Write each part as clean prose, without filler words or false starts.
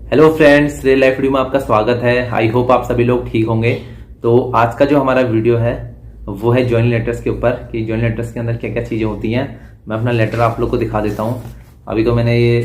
Hello friends, real life video में आपका स्वागत है। आई होप आप सभी लोग ठीक होंगे। तो आज का जो हमारा वीडियो है वो है ज्वाइनिंग लेटर्स के ऊपर कि ज्वाइनिंग लेटर्स के अंदर क्या क्या चीज़ें होती हैं। मैं अपना लेटर आप लोग को दिखा देता हूँ। अभी तो मैंने ये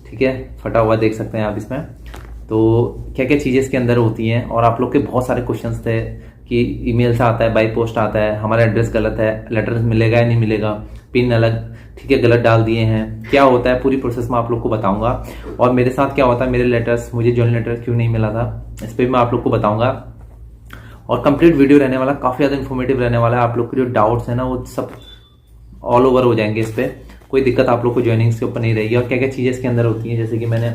ठीक है फटा हुआ देख सकते हैं आप इसमें। तो क्या क्या चीज़ें इसके अंदर होती हैं और आप लोग के बहुत सारे क्वेश्चंस थे कि ईमेल से आता है, बाई पोस्ट आता है, हमारा एड्रेस गलत है, लेटर मिलेगा या नहीं मिलेगा, पिन अलग ठीक है गलत डाल दिए हैं, क्या होता है पूरी प्रोसेस में आप लोग को बताऊंगा। और मेरे साथ क्या होता है, मेरे लेटर्स मुझे ज्वाइनिंग लेटर क्यों नहीं मिला था इस पर भी मैं आप लोग को बताऊंगा। और कंप्लीट वीडियो रहने वाला, काफ़ी ज़्यादा इन्फॉर्मेटिव रहने वाला है। आप लोग के जो डाउट्स है ना वो सब ऑल ओवर हो जाएंगे इस पर। कोई दिक्कत आप लोग को ज्वाइनिंग के ऊपर नहीं रहेगी। और क्या क्या चीज़ें इसके अंदर होती हैं, जैसे कि मैंने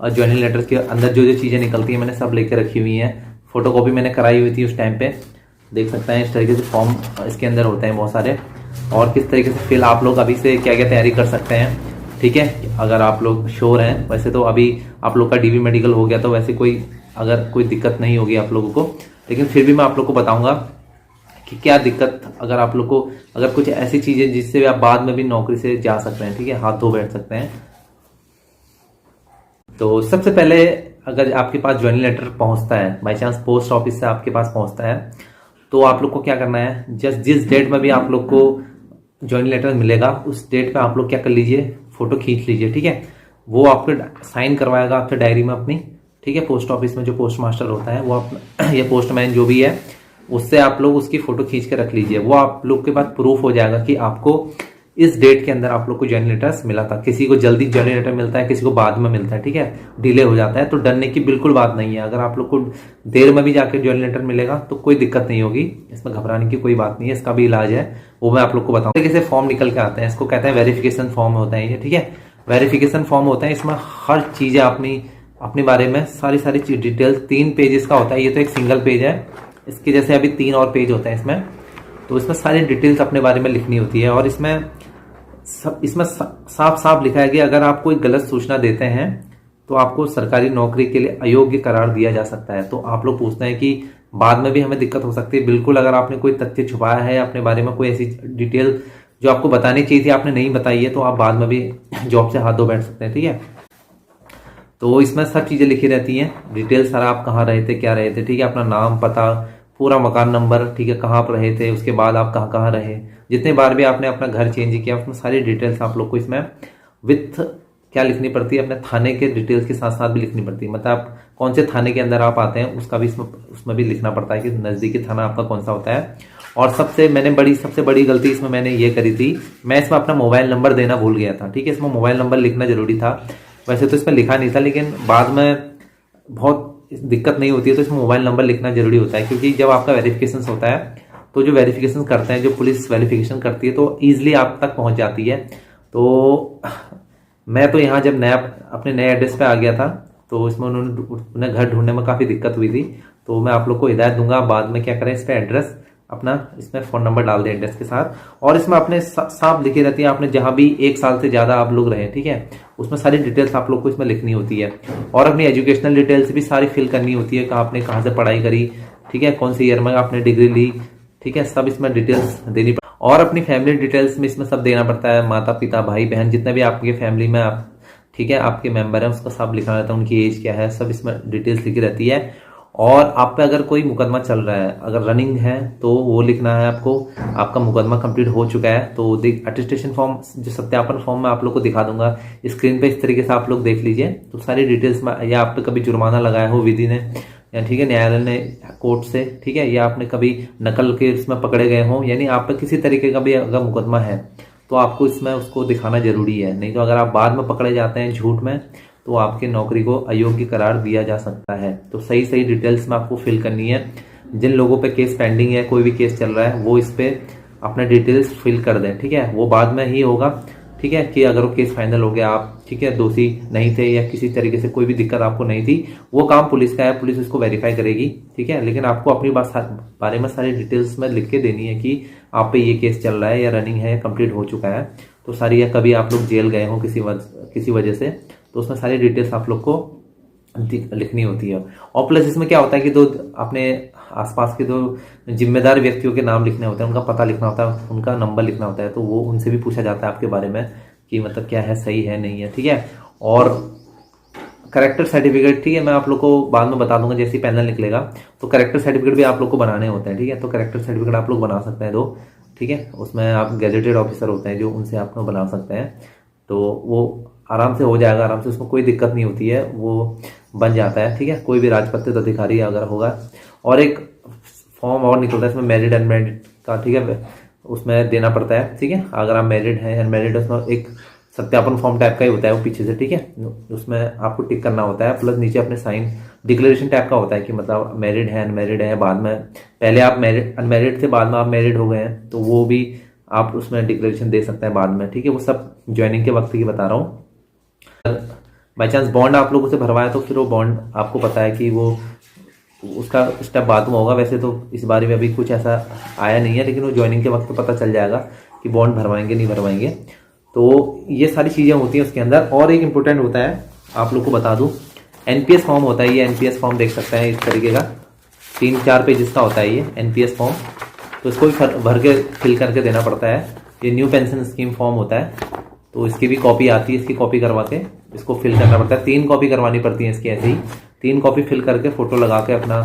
ज्वाइनिंग लेटर्स के अंदर जो जो चीज़ें निकलती हैं मैंने सब लेकर रखी हुई हैं। फोटोकॉपी मैंने कराई हुई थी उस टाइम पे, देख सकते हैं। इस तरीके से फॉर्म इसके अंदर होते हैं बहुत सारे, और किस तरीके से फिल आप लोग अभी से क्या क्या तैयारी कर सकते हैं। ठीक है, अगर आप लोग श्योर हैं, वैसे तो अभी आप लोग का डीवी मेडिकल हो गया तो वैसे कोई अगर कोई दिक्कत नहीं होगी आप लोगों को, लेकिन फिर भी मैं आप लोग को बताऊंगा कि क्या दिक्कत अगर आप लोग को अगर कुछ ऐसी चीजें जिससे आप बाद में भी नौकरी से जा सकते हैं, ठीक है, हाथ धो बैठ सकते हैं। तो सबसे पहले अगर आपके पास ज्वाइनिंग लेटर पहुंचता है, बाई चांस पोस्ट ऑफिस से आपके पास पहुंचता है, तो आप लोग को क्या करना है, जस्ट जिस डेट में भी आप लोग को ज्वाइनिंग लेटर मिलेगा उस डेट पे आप लोग क्या कर लीजिए, फोटो खींच लीजिए। ठीक है, वो आपको साइन करवाएगा आपके डायरी में अपनी। ठीक है, पोस्ट ऑफिस में जो पोस्ट मास्टर होता है वो या पोस्टमैन जो भी है, उससे आप लोग उसकी फोटो खींच के रख लीजिए। वो आप लोग के पास प्रूफ हो जाएगा कि आपको इस डेट के अंदर आप लोग को ज्वाइनिंग लेटर्स मिला था। किसी को जल्दी ज्वाइनिंग लेटर मिलता है, किसी को बाद में मिलता है, ठीक है, डिले हो जाता है। तो डरने की बिल्कुल बात नहीं है। अगर आप लोग को देर में भी जाकर ज्वाइनिंग लेटर मिलेगा तो कोई दिक्कत नहीं होगी, इसमें घबराने की कोई बात नहीं है। इसका भी इलाज है, वो मैं आप लोग को बताऊँ। तरीके से फॉर्म निकल के आते हैं, इसको कहते हैं वेरिफिकेशन फॉर्म होता है ये। ठीक है, वेरिफिकेशन फॉर्म होता है, इसमें हर चीजें अपने बारे में सारी डिटेल्स 3 पेजेस का होता है। ये तो एक सिंगल पेज है, इसके जैसे अभी 3 और पेज होते हैं इसमें। तो इसमें सारी डिटेल्स अपने बारे में लिखनी होती है। और इसमें साफ साफ लिखा है कि अगर आप कोई गलत सूचना देते हैं तो आपको सरकारी नौकरी के लिए अयोग्य करार दिया जा सकता है। तो आप लोग पूछते हैं कि बाद में भी हमें दिक्कत हो सकती है। बिल्कुल, अगर आपने कोई तथ्य छुपाया है अपने बारे में, कोई ऐसी डिटेल जो आपको बतानी चाहिए थी आपने नहीं बताई है, तो आप बाद में भी जॉब से हाथ धो बैठ सकते हैं। ठीक है, तो इसमें सब चीजें लिखी रहती हैं, डिटेल सारा, आप कहाँ रहे थे, क्या रहे थे, ठीक है, अपना नाम, पता, पूरा मकान नंबर, ठीक है, कहाँ पर रहे थे, उसके बाद आप कहाँ कहाँ रहे, जितने बार भी आपने अपना घर चेंज किया, उसमें सारी डिटेल्स आप लोग को इसमें विथ क्या लिखनी पड़ती है, अपने थाने के डिटेल्स के साथ साथ भी लिखनी पड़ती है। मतलब आप कौन से थाने के अंदर आप आते हैं उसका भी उसमें भी लिखना पड़ता है कि नजदीकी थाना आपका कौन सा होता है। और सबसे बड़ी गलती इसमें मैंने ये करी थी, मैं इसमें अपना मोबाइल नंबर देना भूल गया था। ठीक है, इसमें मोबाइल नंबर लिखना जरूरी था। वैसे तो इसमें लिखा नहीं था, लेकिन बाद में बहुत दिक्कत नहीं होती है तो इसमें मोबाइल नंबर लिखना जरूरी होता है। क्योंकि जब आपका वेरिफिकेशन होता है तो जो वेरिफिकेशन करते हैं, जो पुलिस वेरिफिकेशन करती है, तो ईजिली आप तक पहुंच जाती है। तो मैं तो यहाँ जब अपने नए एड्रेस पे आ गया था तो इसमें उन्हें घर ढूंढने में काफ़ी दिक्कत हुई थी। तो मैं आप लोग को हिदायत दूंगा, बाद में क्या करें, इस पर एड्रेस अपना, इसमें फ़ोन नंबर डाल दें एड्रेस के साथ। और इसमें अपने साफ लिखी रहती है, आपने जहाँ भी 1 साल से ज़्यादा आप लोग रहे, ठीक है, उसमें सारी डिटेल्स आप लोग को इसमें लिखनी होती है। और अपनी एजुकेशनल डिटेल्स भी सारी फिल करनी होती है, आपने कहाँ से पढ़ाई करी, ठीक है, कौन सी ईयर में आपने डिग्री ली, ठीक है, सब इसमें डिटेल्स देनी पड़ती है। और अपनी फैमिली डिटेल्स में इसमें सब देना पड़ता है, माता पिता भाई बहन जितने भी आपके फैमिली में आप, ठीक है, आपके मेंबर हैं, उसका सब लिखा रहता है, उनकी एज क्या है, सब इसमें डिटेल्स लिखी रहती है। और आप पे अगर कोई मुकदमा चल रहा है, अगर रनिंग है, तो वो लिखना है आपको, आपका मुकदमा कंप्लीट हो चुका है तो अटेस्टेशन फॉर्म, जो सत्यापन फॉर्म मैं आप लोग को दिखा दूंगा स्क्रीन पे, इस तरीके से आप लोग देख लीजिए। तो सारी डिटेल्स में, या आप पे कभी जुर्माना लगाया हो विधि ने, या ठीक है न्यायालय ने, कोर्ट से, ठीक है, या आपने कभी नकल के इसमें पकड़े गए हो, यानी आप पे किसी तरीके का भी अगर मुकदमा है तो आपको इसमें उसको दिखाना जरूरी है। नहीं तो अगर आप बाद में पकड़े जाते हैं झूठ में तो आपकी नौकरी को अयोग्य करार दिया जा सकता है। तो सही डिटेल्स में आपको फिल करनी है। जिन लोगों पे केस पेंडिंग है, कोई भी केस चल रहा है, वो इस पे अपने डिटेल्स फिल कर दें। ठीक है, वो बाद में ही होगा, ठीक है, कि अगर वो केस फाइनल हो गया, आप ठीक है दोषी नहीं थे या किसी तरीके से कोई भी दिक्कत आपको नहीं थी, वो काम पुलिस का है, पुलिस उसको वेरीफाई करेगी। ठीक है, लेकिन आपको अपनी बारे में सारी डिटेल्स में लिख के देनी है कि आप पे ये केस चल रहा है या रनिंग है या कंप्लीट हो चुका है। तो सारी, या कभी आप लोग जेल गए हो किसी वजह से, तो उसमें सारी डिटेल्स आप लोग को लिखनी होती है। और प्लस इसमें क्या होता है कि दो अपने आसपास के दो जिम्मेदार व्यक्तियों के नाम लिखने होते हैं, उनका पता लिखना होता है, उनका नंबर लिखना होता है। तो वो उनसे भी पूछा जाता है आपके बारे में कि मतलब क्या है, सही है नहीं है, ठीक है। और करेक्टर सर्टिफिकेट, ठीक है, मैं आप लोग को बाद में बता दूंगा जैसे ही पैनल निकलेगा। तो करेक्टर सर्टिफिकेट भी आप लोग को बनाने होते हैं, ठीक है। तो करेक्टर सर्टिफिकेट आप लोग बना सकते हैं 2, ठीक है। उसमें आप गैजेटेड ऑफिसर होते हैं जो, उनसे आप लोग बना सकते हैं। तो वो आराम से हो जाएगा, आराम से, उसमें कोई दिक्कत नहीं होती है, वो बन जाता है, ठीक है। कोई भी राजपत्रित अधिकारी अगर होगा। और एक फॉर्म और निकलता है इसमें मैरिड अनमैरिड का, ठीक है, उसमें देना पड़ता है, ठीक है। अगर आप मैरिड हैं अनमैरिड, उसमें एक सत्यापन फॉर्म टाइप का ही होता है वो पीछे से, ठीक है। उसमें आपको टिक करना होता है, प्लस नीचे अपने साइन डिक्लेरेशन टाइप का होता है कि मतलब मैरिड है अनमैरिड है, बाद में पहले आप मैरिड अनमैरिड थे, बाद में आप मैरिड हो गए हैं, तो वो भी आप उसमें डिक्लेरेशन दे सकते हैं बाद में, ठीक है। वो सब ज्वाइनिंग के वक्त की बता रहा हूँ। बाई चांस बॉन्ड आप लोगों से भरवाया तो फिर वो बॉन्ड आपको पता है कि वो उसका स्टेप बाद में होगा। वैसे तो इस बारे में अभी कुछ ऐसा आया नहीं है, लेकिन वो ज्वाइनिंग के वक्त तो पता चल जाएगा कि बॉन्ड भरवाएंगे नहीं भरवाएंगे। तो ये सारी चीज़ें होती हैं उसके अंदर। और एक इम्पोर्टेंट होता है, आप लोग को बता दूं, एनपीएस फॉर्म होता है। ये एनपीएस फॉर्म देख सकते हैं इस तरीके का, 3-4 पेजेस का होता है ये एनपीएस फॉर्म। तो इसको भी भर के फिल करके देना पड़ता है। ये न्यू पेंशन स्कीम फॉर्म होता है, तो इसकी भी कॉपी आती है, इसकी कॉपी करवा के इसको फिल करना पड़ता है। 3 कॉपी करवानी पड़ती है इसकी, ऐसे ही 3 कॉपी फिल करके फोटो लगा के अपना,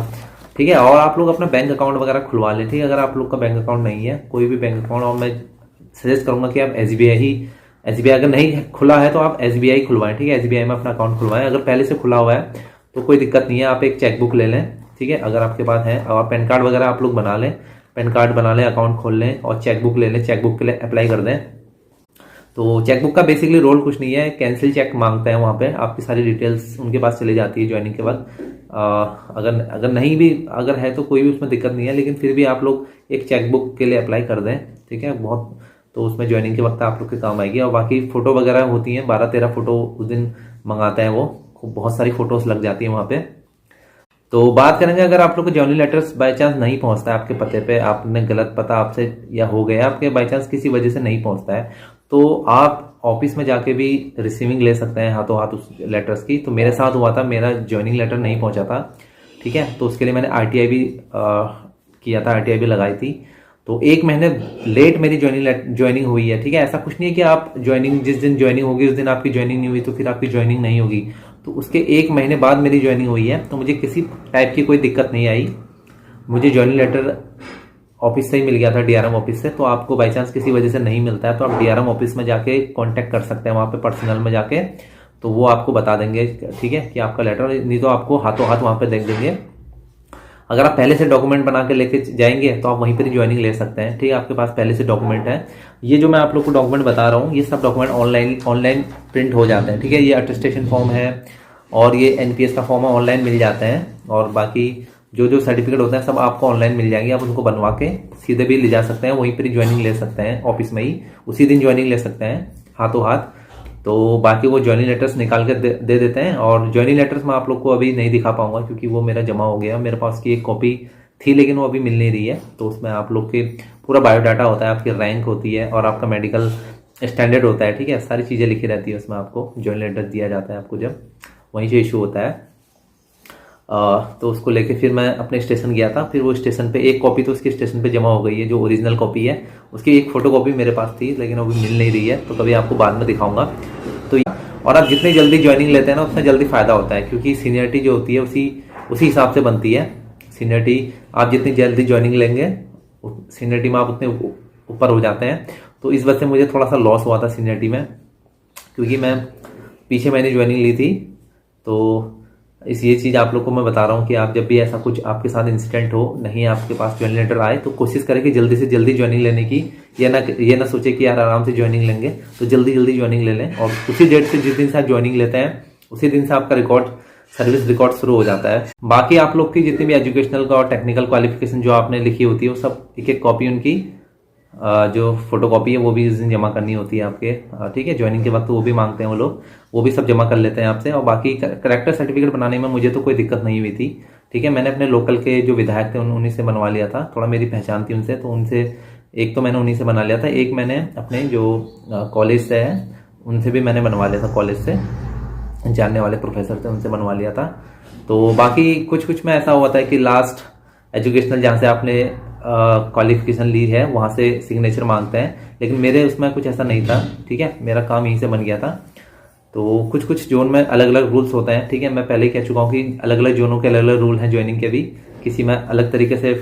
ठीक है। और आप लोग अपना बैंक अकाउंट वगैरह खुलवा लें, ठीक है। अगर आप लोग का बैंक अकाउंट नहीं है, कोई भी बैंक अकाउंट, और मैं सजेस्ट करूंगा कि आप एसबीआई अगर नहीं खुला है तो आप एसबीआई खुलवाएं, ठीक है। एसबीआई में अपना अकाउंट खुलवाएं। अगर पहले से खुला हुआ है तो कोई दिक्कत नहीं है, आप एक चेकबुक ले लें, ठीक है, अगर आपके पास है। और पैन कार्ड वगैरह आप लोग बना लें, पैन कार्ड बना लें, अकाउंट खोल लें और चेकबुक ले लें, चेकबुक के लिए अप्लाई कर दें। तो चेकबुक का बेसिकली रोल कुछ नहीं है, कैंसिल चेक मांगता है वहाँ पे, आपकी सारी डिटेल्स उनके पास चली जाती है ज्वाइनिंग के बाद। अगर नहीं भी अगर है तो कोई भी उसमें दिक्कत नहीं है, लेकिन फिर भी आप लोग एक चेकबुक के लिए अप्लाई कर दें, ठीक है। बहुत, तो उसमें ज्वाइनिंग के वक्त आप लोग के काम आएगी। और बाकी फोटो वगैरह होती हैं, 12-13 फोटो उस दिन मंगाता है वो, बहुत सारी फोटोज लग जाती है वहाँ पे। तो बात करेंगे, अगर आप लोग को ज्वाइनिंग लेटर्स बाय चांस नहीं पहुंचता है आपके पते पे, आपने गलत पता आपसे या हो गया आपके बाय चांस किसी वजह से नहीं पहुंचता है, तो आप ऑफिस में जाके भी रिसीविंग ले सकते हैं हाथों हाथ उस लेटर्स की। तो मेरे साथ हुआ था, मेरा ज्वाइनिंग लेटर नहीं पहुंचा था, ठीक है। तो उसके लिए मैंने आरटीआई भी किया था, आरटीआई भी लगाई थी। तो 1 महीने लेट मेरी ज्वाइनिंग हुई है, ठीक है। ऐसा कुछ नहीं है कि आप ज्वाइनिंग जिस दिन ज्वाइनिंग होगी उस दिन आपकी ज्वाइनिंग नहीं हुई तो फिर आपकी ज्वाइनिंग नहीं होगी। तो उसके 1 महीने बाद मेरी ज्वाइनिंग हुई है, तो मुझे किसी टाइप की कोई दिक्कत नहीं आई। मुझे ज्वाइनिंग लेटर ऑफिस से ही मिल गया था, डीआरएम ऑफिस से। तो आपको बाई चांस किसी वजह से नहीं मिलता है तो आप डीआरएम ऑफिस में जाके कांटेक्ट कर सकते हैं, वहाँ पे पर्सनल में जाके, तो वो आपको बता देंगे, ठीक है, कि आपका लेटर, नहीं तो आपको हाथों हाथ वहाँ पे देख देंगे। अगर आप पहले से डॉक्यूमेंट बना के लेके जाएंगे तो आप वहीं पर ज्वाइनिंग ले सकते हैं, ठीक है। आपके पास पहले से डॉक्यूमेंट है। ये जो मैं आप लोग को डॉक्यूमेंट बता रहा हूँ, ये सब डॉक्यूमेंट ऑनलाइन प्रिंट हो जाते हैं, ठीक है। ये अटेस्टेशन फॉर्म है और ये एनपीएस का फॉर्म ऑनलाइन मिल जाते हैं। और बाकी जो सर्टिफिकेट होते हैं सब आपको ऑनलाइन मिल जाएंगे, आप उनको बनवा के सीधे भी ले जा सकते हैं, वहीं पर ही ज्वाइनिंग ले सकते हैं, ऑफिस में ही उसी दिन ज्वाइनिंग ले सकते हैं हाथों हाथ। तो बाकी वो ज्वाइनिंग लेटर्स निकाल के दे देते हैं। और ज्वाइनिंग लेटर्स मैं आप लोग को अभी नहीं दिखा पाऊंगा क्योंकि वो मेरा जमा हो गया, मेरे पास की एक कॉपी थी लेकिन वो अभी मिल नहीं रही है। तो उसमें आप लोग के पूरा बायोडाटा होता है, आपकी रैंक होती है और आपका मेडिकल स्टैंडर्ड होता है, ठीक है। सारी चीज़ें लिखी रहती है उसमें, आपको ज्वाइनिंग लेटर दिया जाता है आपको जब वहीं से इशू होता है। तो उसको लेके फिर मैं अपने स्टेशन गया था। फिर वो स्टेशन पे एक कॉपी तो उसकी स्टेशन पे जमा हो गई है, जो ओरिजिनल कॉपी है उसकी एक फोटो कॉपी मेरे पास थी लेकिन वो भी मिल नहीं रही है, तो कभी आपको बाद में दिखाऊंगा। तो और आप जितनी जल्दी ज्वाइनिंग लेते हैं ना उतना जल्दी फायदा होता है, क्योंकि सीनियरिटी जो होती है उसी हिसाब से बनती है। सीनियरिटी आप जितनी जल्दी ज्वाइनिंग लेंगे सीनियरिटी में आप उतने ऊपर हो जाते हैं। तो इस वजह से मुझे थोड़ा सा लॉस हुआ था सीनियरिटी में, क्योंकि मैं पीछे मैंने ज्वाइनिंग ली थी। तो ये चीज़ आप लोग को मैं बता रहा हूँ कि आप जब भी ऐसा कुछ आपके साथ इंसिडेंट हो, नहीं आपके पास ज्वाइनिंग लेटर आए, तो कोशिश करें कि जल्दी से जल्दी ज्वाइनिंग लेने की। ये ना सोचे कि यार आराम से ज्वाइनिंग लेंगे, तो जल्दी ज्वाइनिंग ले लें। और उसी डेट से जिस दिन से आप ज्वाइनिंग लेते हैं उसी दिन से आपका सर्विस रिकॉर्ड शुरू हो जाता है। बाकी आप लोग की जितनी भी एजुकेशनल का और टेक्निकल क्वालिफिकेशन जो आपने लिखी होती है वो सब एक कॉपी उनकी जो फोटोकॉपी है वो भी इस दिन जमा करनी होती है आपके, ठीक है। ज्वाइनिंग के वक्त वो भी मांगते हैं वो लोग, वो भी सब जमा कर लेते हैं आपसे। और बाकी करेक्टर सर्टिफिकेट बनाने में मुझे तो कोई दिक्कत नहीं हुई थी, ठीक है। मैंने अपने लोकल के जो विधायक थे उन्हीं से बनवा लिया था, थोड़ा मेरी पहचान थी उनसे, तो उनसे एक तो मैंने उन्हीं से बना लिया था, एक मैंने अपने जो कॉलेज से है उनसे भी मैंने बनवा लिया था, कॉलेज से जानने वाले प्रोफेसर थे उनसे बनवा लिया था। तो बाकी कुछ में ऐसा हुआ था कि लास्ट एजुकेशनल जहाँ से आपने क्वालिफिकेशन ली है वहाँ से सिग्नेचर मांगते हैं, लेकिन मेरे उसमें कुछ ऐसा नहीं था, ठीक है। मेरा काम यहीं से बन गया था। तो कुछ कुछ जोन में अलग अलग रूल्स होते हैं, ठीक है। मैं पहले ही कह चुका हूँ कि अलग अलग जोनों के अलग अलग रूल हैं ज्वाइनिंग के भी। किसी में अलग तरीके से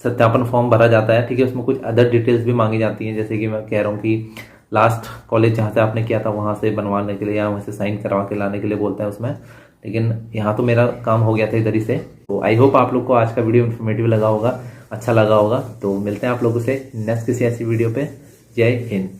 सत्यापन फॉर्म भरा जाता है, ठीक है। उसमें कुछ अदर डिटेल्स भी मांगी जाती हैं, जैसे कि मैं कह रहा हूँ कि लास्ट कॉलेज जहाँ से आपने किया था वहाँ से बनवाने के लिए या वहाँ से साइन करवा के लाने के लिए बोलते हैं उसमें। लेकिन यहाँ तो मेरा काम हो गया था इधर ही से। तो आई होप आप लोग को आज का वीडियो इन्फॉर्मेटिव लगा होगा, अच्छा लगा होगा। तो मिलते हैं आप लोगों से नेक्स्ट किसी ऐसी वीडियो पे। जय हिंद।